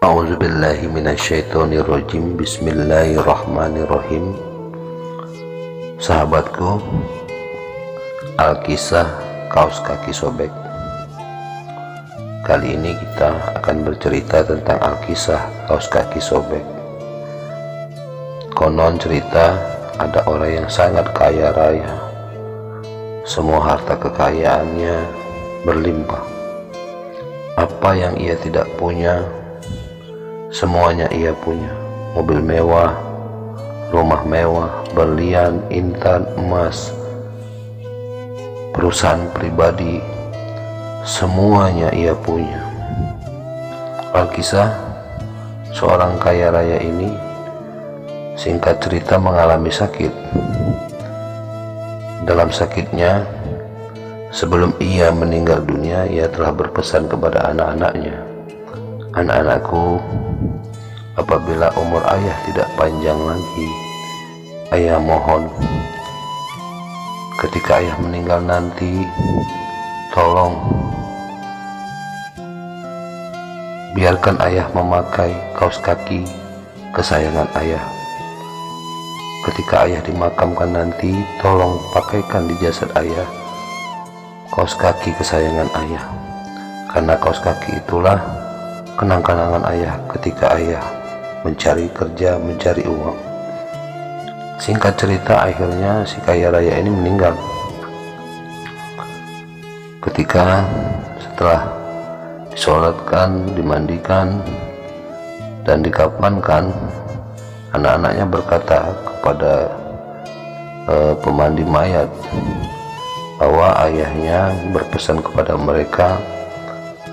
A'udzubillahi minasyaitonirrajim. Bismillahirrahmanirrahim. Sahabatku, Alkisah kaos kaki sobek. Kali ini kita akan bercerita tentang Alkisah kaos kaki sobek. Konon cerita ada orang yang sangat kaya raya. Semua harta kekayaannya berlimpah. Apa yang ia tidak punya, semuanya ia punya. Mobil mewah, rumah mewah, berlian, intan, emas, perusahaan pribadi, semuanya ia punya. Alkisah seorang kaya raya ini, singkat cerita, mengalami sakit. Dalam sakitnya, sebelum ia meninggal dunia, ia telah berpesan kepada anak-anaknya, "Anak-anakku, apabila umur ayah tidak panjang lagi, ayah mohon, ketika ayah meninggal nanti, tolong biarkan ayah memakai kaos kaki kesayangan ayah. Ketika ayah dimakamkan nanti, tolong pakaikan di jasad ayah kaos kaki kesayangan ayah, karena kaos kaki itulah kenang-kenangan ayah ketika ayah mencari kerja, mencari uang." Singkat cerita, akhirnya si kaya raya ini meninggal. Ketika setelah disolatkan, dimandikan, dan dikafankan, anak-anaknya berkata kepada pemandi mayat bahwa ayahnya berpesan kepada mereka,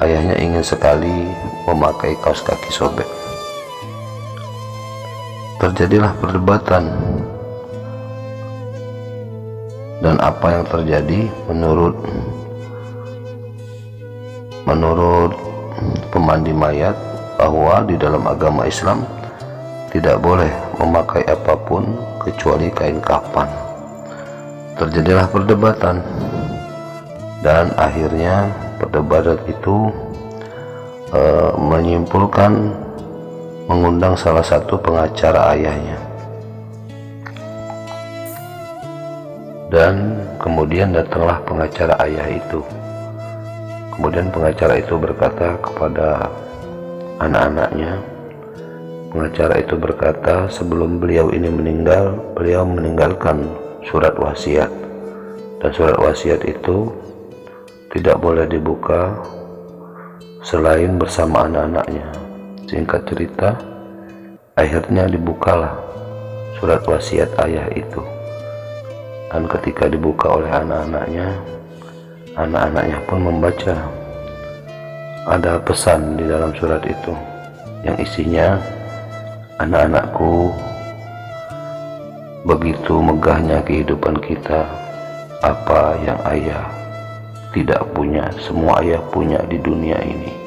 ayahnya ingin sekali memakai kaos kaki sobek. Terjadilah perdebatan, dan apa yang terjadi menurut pemandi mayat, bahwa di dalam agama Islam tidak boleh memakai apapun kecuali kain kafan. Terjadilah perdebatan, dan akhirnya perdebatan itu menyimpulkan mengundang salah satu pengacara ayahnya, dan kemudian datanglah pengacara ayah itu. Kemudian pengacara itu berkata kepada anak-anaknya, pengacara itu berkata, sebelum beliau ini meninggal, beliau meninggalkan surat wasiat, dan surat wasiat itu tidak boleh dibuka selain bersama anak-anaknya. Singkat cerita, akhirnya dibukalah surat wasiat ayah itu, dan ketika dibuka oleh anak-anaknya, anak-anaknya pun membaca. Ada pesan di dalam surat itu yang isinya, "Anak-anakku, begitu megahnya kehidupan kita. Apa yang ayah tidak punya, semua ayah punya di dunia ini.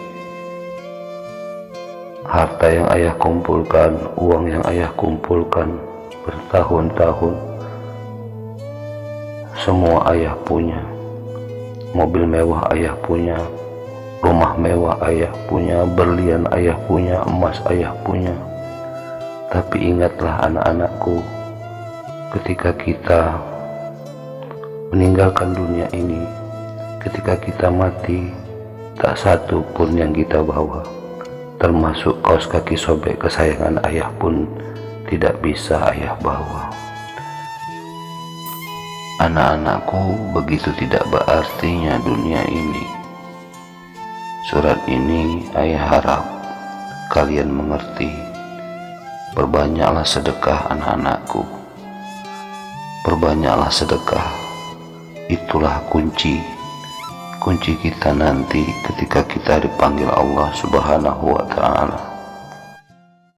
Harta yang ayah kumpulkan, uang yang ayah kumpulkan bertahun-tahun, semua ayah punya. Mobil mewah ayah punya, rumah mewah ayah punya, berlian ayah punya, emas ayah punya. Tapi ingatlah anak-anakku, ketika kita meninggalkan dunia ini, ketika kita mati, tak satu pun yang kita bawa, termasuk kaos kaki sobek kesayangan ayah pun tidak bisa ayah bawa. Anak-anakku, begitu tidak berartinya dunia ini. Surat ini ayah harap kalian mengerti. Perbanyaklah sedekah anak-anakku, perbanyaklah sedekah. Itulah kunci kita nanti ketika kita dipanggil Allah Subhanahu wa Ta'ala.